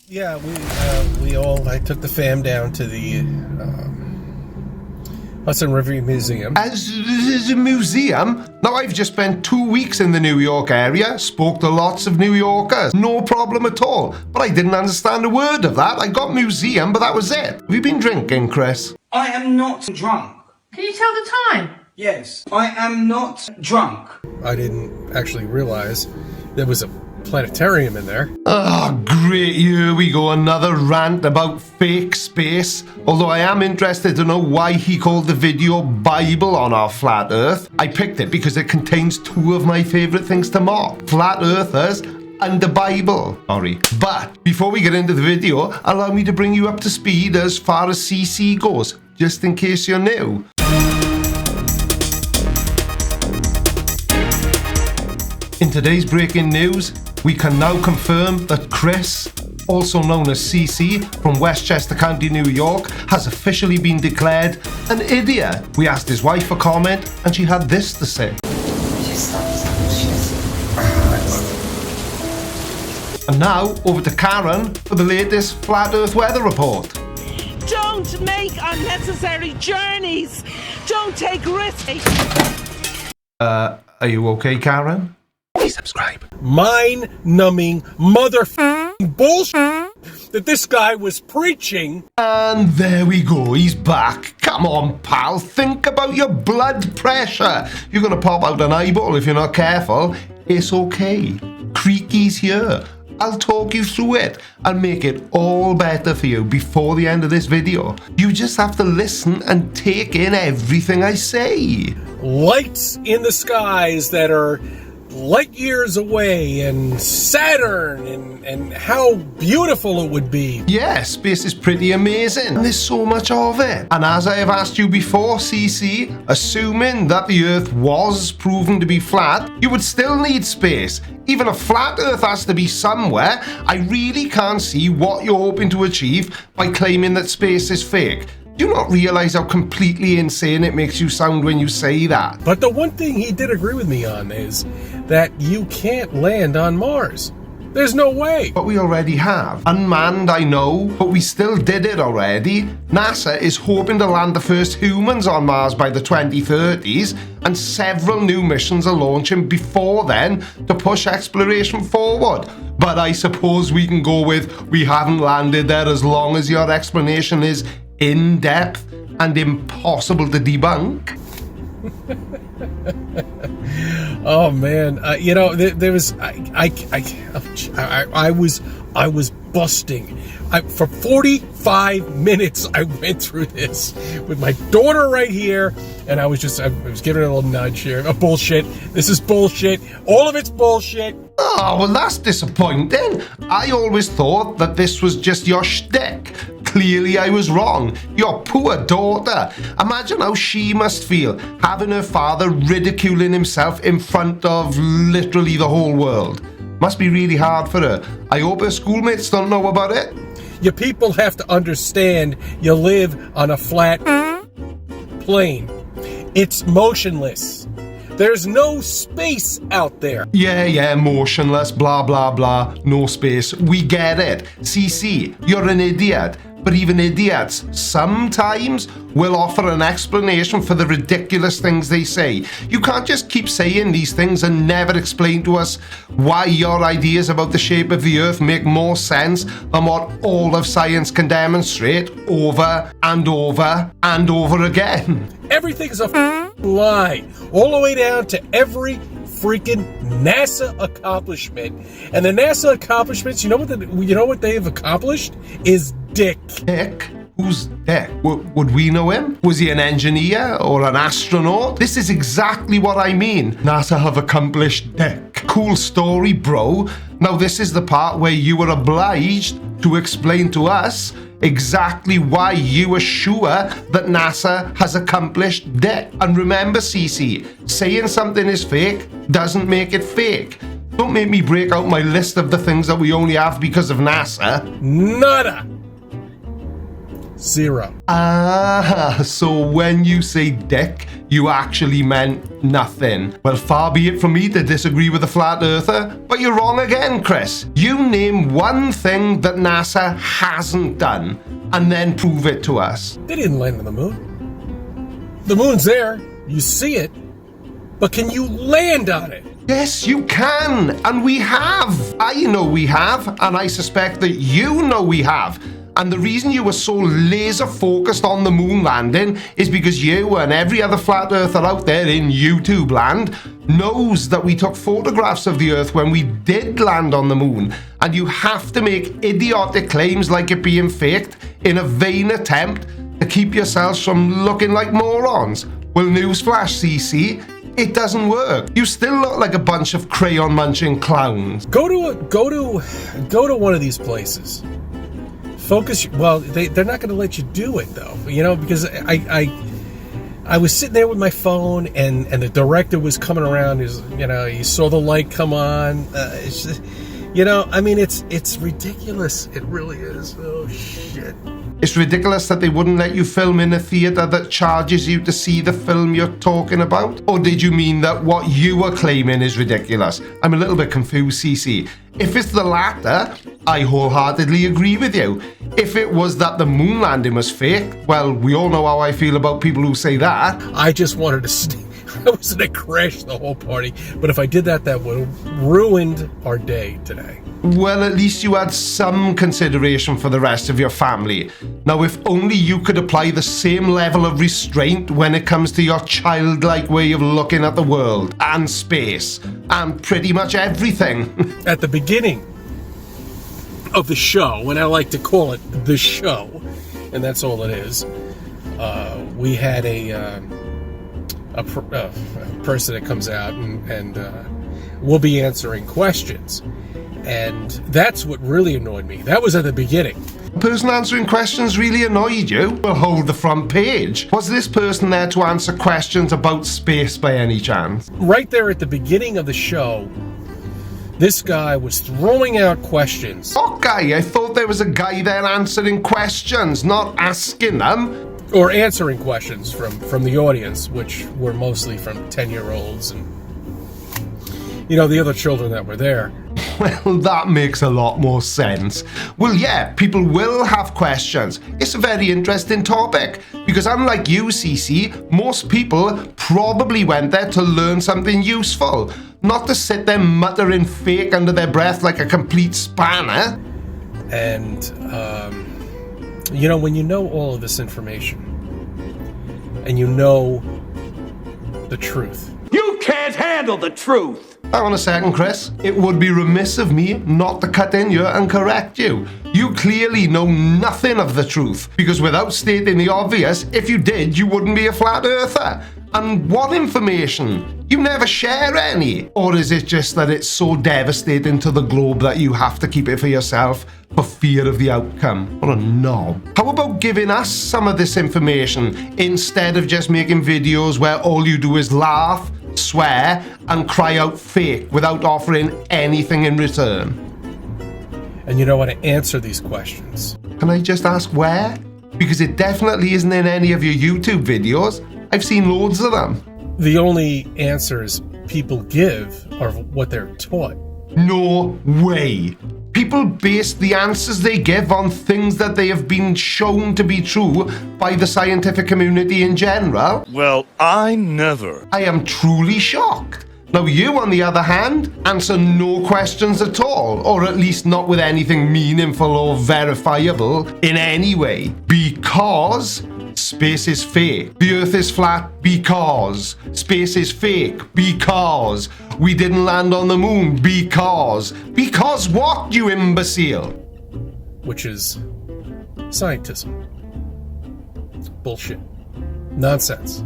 Yeah, I took the fam down to the Hudson River Museum. As a museum? Now, I've just spent 2 weeks in the New York area, spoke to lots of New Yorkers, no problem at all. But I didn't understand a word of that. I got museum, but that was it. Have you been drinking, Chris? I am not drunk. Can you tell the time? Yes, I am not drunk. I didn't actually realize there was a planetarium in there. Oh, great, here we go, another rant about fake space. Although I am interested to know why he called the video Bible on our flat earth. I picked it because it contains two of my favourite things to mock: flat earthers and the Bible. Sorry. But before we get into the video, allow me to bring you up to speed as far as CC goes, just in case you're new. In today's breaking news, we can now confirm that Chris, also known as CC from Westchester County, New York, has officially been declared an idiot. We asked his wife for comment and she had this to say. And now, over to Karen for the latest Flat Earth weather report. Don't make unnecessary journeys. Don't take risks. Are you okay, Karen? Please subscribe. Mind-numbing motherfucking bullshit that this guy was preaching. And there we go, he's back. Come on, pal, think about your blood pressure. You're gonna pop out an eyeball if you're not careful. It's okay. Creaky's here. I'll talk you through it and make it all better for you before the end of this video. You just have to listen and take in everything I say. Lights in the skies that are light years away, and Saturn, and how beautiful it would be. Yeah, space is pretty amazing, and there's so much of it. And as I have asked you before, CC, assuming that the Earth was proven to be flat, you would still need space. Even a flat Earth has to be somewhere. I really can't see what you're hoping to achieve by claiming that space is fake. Do you not realize how completely insane it makes you sound when you say that? But the one thing he did agree with me on is that you can't land on Mars. There's no way. But we already have. Unmanned, I know, but we still did it already. NASA is hoping to land the first humans on Mars by the 2030s, and several new missions are launching before then to push exploration forward. But I suppose we can go with, we haven't landed there, as long as your explanation is in-depth and impossible to debunk. Oh man, there was I was busting. For 45 minutes I went through this with my daughter right here, and I was giving her a little nudge here. Oh, bullshit. This is bullshit. All of it's bullshit. Oh, well, that's disappointing. I always thought that this was just your shtick. Clearly I was wrong. Your poor daughter. Imagine how she must feel, having her father ridiculing himself in front of literally the whole world. Must be really hard for her. I hope her schoolmates don't know about it. You people have to understand, you live on a flat plane. It's motionless. There's no space out there. Yeah, motionless, blah, blah, blah, no space. We get it. CC, you're an idiot. But even idiots sometimes will offer an explanation for the ridiculous things they say. You can't just keep saying these things and never explain to us why your ideas about the shape of the Earth make more sense than what all of science can demonstrate over and over and over again. Everything's a lie, all the way down to every freaking NASA accomplishment. And the NASA accomplishments, you know what they've accomplished is Dick. Dick? Who's Dick? Would we know him? Was he an engineer or an astronaut? This is exactly what I mean. NASA have accomplished Dick. Cool story, bro. Now this is the part where you were obliged to explain to us exactly why you are sure that NASA has accomplished Dick. And remember, CC, saying something is fake doesn't make it fake. Don't make me break out my list of the things that we only have because of NASA. Nada. Zero. Ah, so when you say dick, you actually meant nothing. Well, far be it from me to disagree with a flat earther, but you're wrong again, Chris. You name one thing that NASA hasn't done, and then prove it to us. They didn't land on the moon. The moon's there. You see it. But can you land on it? Yes, you can, and we have. I know we have, and I suspect that you know we have. And the reason you were so laser focused on the moon landing is because you and every other flat earther out there in YouTube land knows that we took photographs of the Earth when we did land on the moon. And you have to make idiotic claims like it being faked in a vain attempt to keep yourselves from looking like morons. Well, newsflash, CC, it doesn't work. You still look like a bunch of crayon munching clowns. Go to one of these places. Focus. Well, they're not going to let you do it though. You know, because I was sitting there with my phone, and the director was coming around. He saw the light come on. It's just, I mean, it's ridiculous. It really is. Oh shit. It's ridiculous that they wouldn't let you film in a theatre that charges you to see the film you're talking about? Or did you mean that what you were claiming is ridiculous? I'm a little bit confused, CC. If it's the latter, I wholeheartedly agree with you. If it was that the moon landing was fake, well, we all know how I feel about people who say that. I just wanted to stay. I was going to crash the whole party. But if I did that, that would have ruined our day today. Well, at least you had some consideration for the rest of your family. Now, if only you could apply the same level of restraint when it comes to your childlike way of looking at the world and space and pretty much everything. At the beginning of the show, and I like to call it the show, and that's all it is, we had a person that comes out and we'll be answering questions. And that's what really annoyed me. That was at the beginning. The person answering questions really annoyed you? Well, hold the front page. Was this person there to answer questions about space by any chance? Right there at the beginning of the show, this guy was throwing out questions. What guy? I thought there was a guy there answering questions, not asking them. Or answering questions from the audience, which were mostly from 10-year-olds and, the other children that were there. Well, that makes a lot more sense. Well, yeah, people will have questions. It's a very interesting topic because unlike you, CC, most people probably went there to learn something useful, not to sit there muttering fake under their breath like a complete spanner. And, when you know all of this information and you know the truth. You can't handle the truth! Hang on a second, Chris. It would be remiss of me not to cut in here and correct you. You clearly know nothing of the truth, because without stating the obvious, if you did, you wouldn't be a flat earther. And what information? You never share any. Or is it just that it's so devastating to the globe that you have to keep it for yourself for fear of the outcome? What a knob. How about giving us some of this information instead of just making videos where all you do is laugh, swear, and cry out fake without offering anything in return? And you know how to answer these questions. Can I just ask where? Because it definitely isn't in any of your YouTube videos. I've seen loads of them. The only answers people give are what they're taught. No way. People base the answers they give on things that they have been shown to be true by the scientific community in general. Well, I never. I am truly shocked. Now you, on the other hand, answer no questions at all, or at least not with anything meaningful or verifiable in any way, because space is fake. The Earth is flat because space is fake, because we didn't land on the moon, because what, you imbecile? Which is scientism. Bullshit. Nonsense.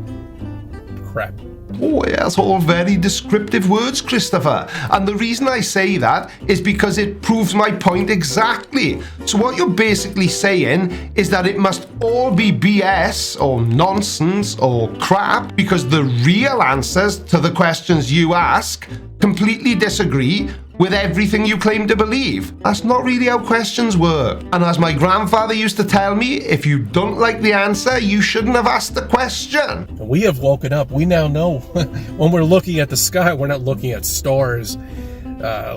Crap. Oh, yes, all very descriptive words, Christopher. And the reason I say that is because it proves my point exactly. So what you're basically saying is that it must all be BS or nonsense or crap because the real answers to the questions you ask completely disagree with everything you claim to believe? That's not really how questions work. And as my grandfather used to tell me, if you don't like the answer, you shouldn't have asked the question. We have woken up. We now know when we're looking at the sky, we're not looking at stars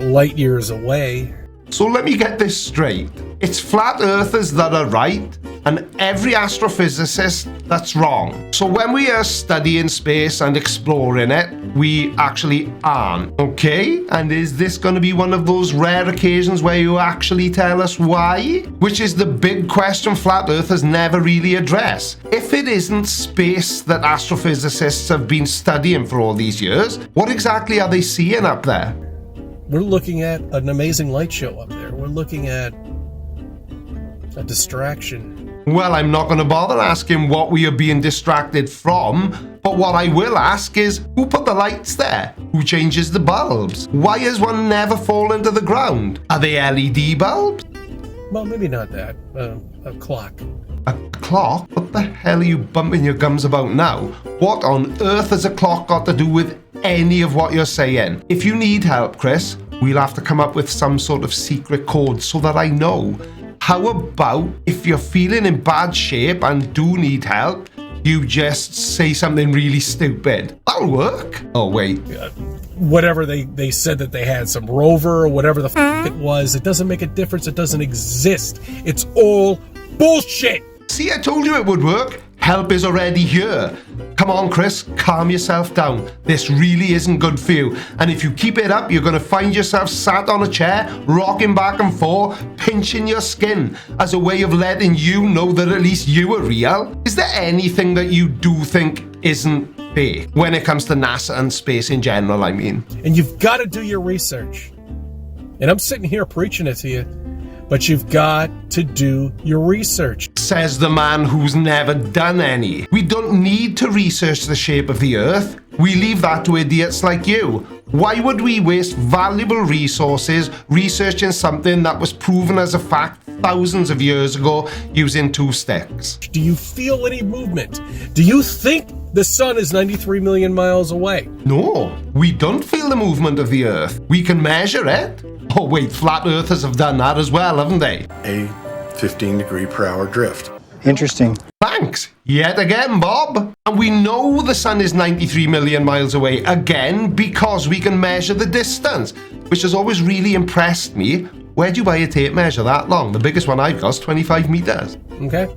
light years away. So let me get this straight. It's flat earthers that are right, and every astrophysicist that's wrong. So when we are studying space and exploring it, we actually aren't, okay? And is this going to be one of those rare occasions where you actually tell us why? Which is the big question flat earthers never really address. If it isn't space that astrophysicists have been studying for all these years, what exactly are they seeing up there? We're looking at an amazing light show up there. We're looking at a distraction. Well, I'm not going to bother asking what we are being distracted from, but what I will ask is, who put the lights there? Who changes the bulbs? Why has one never fallen to the ground? Are they LED bulbs? Well, maybe not that. A clock. A clock? What the hell are you bumping your gums about now? What on earth has a clock got to do with any of what you're saying? If you need help, Chris, we'll have to come up with some sort of secret code so that I know. How about if you're feeling in bad shape and do need help, you just say something really stupid? That'll work. Oh, wait. Whatever they said that they had, some rover or whatever the it was, it doesn't make a difference. It doesn't exist. It's all bullshit. See, I told you it would work. Help is already here. Come on, Chris, calm yourself down. This really isn't good for you. And if you keep it up, you're going to find yourself sat on a chair, rocking back and forth, pinching your skin as a way of letting you know that at least you are real. Is there anything that you do think isn't fake when it comes to NASA and space in general, I mean? And you've got to do your research. And I'm sitting here preaching it to you, but you've got to do your research. Says the man who's never done any. We don't need to research the shape of the Earth. We leave that to idiots like you. Why would we waste valuable resources researching something that was proven as a fact thousands of years ago using two sticks? Do you feel any movement? Do you think the sun is 93 million miles away? No, we don't feel the movement of the Earth. We can measure it. Oh wait, flat earthers have done that as well, haven't they? A 15-degree-per-hour drift. Interesting. Thanks, yet again, Bob. And we know the sun is 93 million miles away, again, because we can measure the distance, which has always really impressed me. Where'd you buy a tape measure that long? The biggest one I've got is 25 meters. Okay,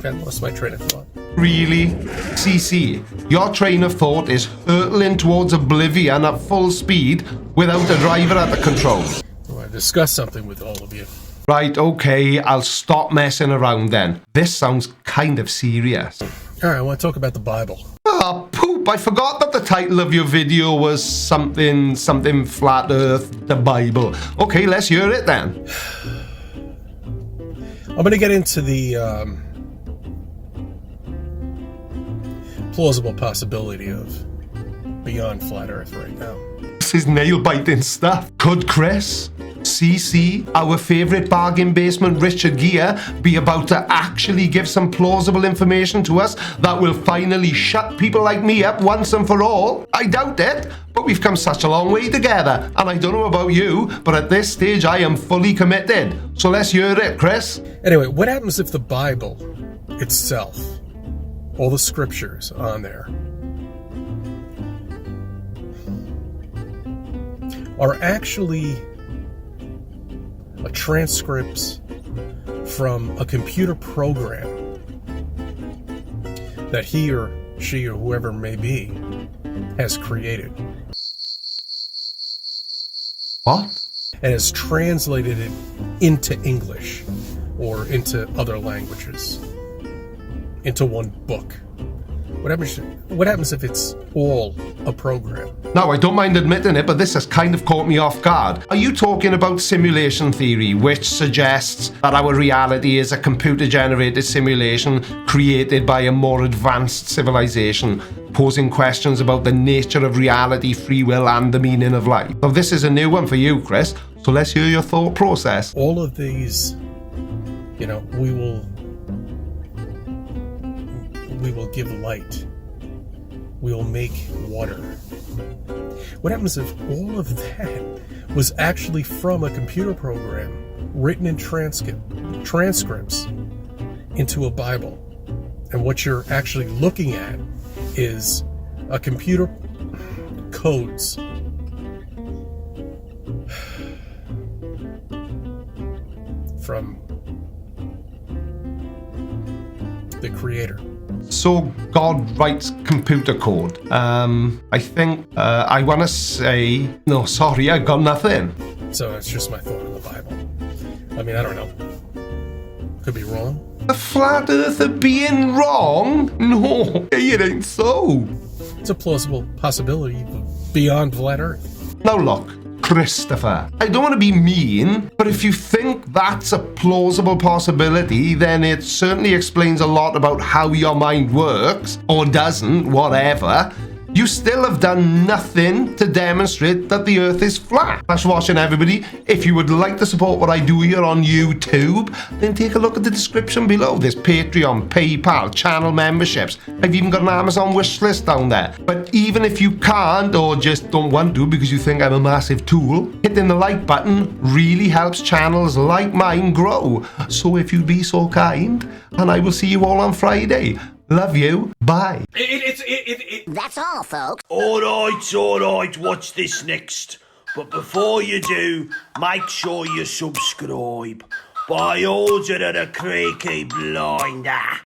I lost my train of thought. Really? CC, your train of thought is hurtling towards oblivion at full speed without a driver at the controls. I want to discuss something with all of you. Right, okay, I'll stop messing around then. This sounds kind of serious. All right, I want to talk about the Bible. Oh, poop, I forgot that the title of your video was something flat earth, the Bible. Okay, let's hear it then. I'm going to get into the plausible possibility of beyond flat earth right now. This is nail-biting stuff. Could Chris, CC, our favourite bargain basement Richard Gere, be about to actually give some plausible information to us that will finally shut people like me up once and for all? I doubt it, but we've come such a long way together, and I don't know about you, but at this stage I am fully committed. So let's hear it, Chris. Anyway, what happens if the Bible itself, all the scriptures on there, are actually transcripts from a computer program that he or she or whoever it may be has created? What? And has translated it into English or into other languages, into one book. What happens if it's all a program? Now, I don't mind admitting it, but this has kind of caught me off guard. Are you talking about simulation theory, which suggests that our reality is a computer-generated simulation created by a more advanced civilization, posing questions about the nature of reality, free will, and the meaning of life? So this is a new one for you, Chris, so let's hear your thought process. All of these, we will give light. We will make water. What happens if all of that was actually from a computer program written in transcripts into a Bible? And what you're actually looking at is a computer codes from the creator. So God writes computer code. I think I want to say, no, sorry, I got nothing. So that's just my thought on the Bible. I mean, I don't know. Could be wrong. The flat earther being wrong? No, it ain't so. It's a plausible possibility beyond flat Earth. Now look, Christopher, I don't want to be mean, but if you think that's a plausible possibility, then it certainly explains a lot about how your mind works, or doesn't, whatever. You still have done nothing to demonstrate that the Earth is flat. Thanks for watching, everybody. If you would like to support what I do here on YouTube, then take a look at the description below. There's Patreon, PayPal, channel memberships. I've even got an Amazon wish list down there. But even if you can't, or just don't want to because you think I'm a massive tool, hitting the like button really helps channels like mine grow. So if you'd be so kind, and I will see you all on Friday. Love you. Bye. That's all, folks. All right, watch this next. But before you do, make sure you subscribe. By order of the Creaky Blinder.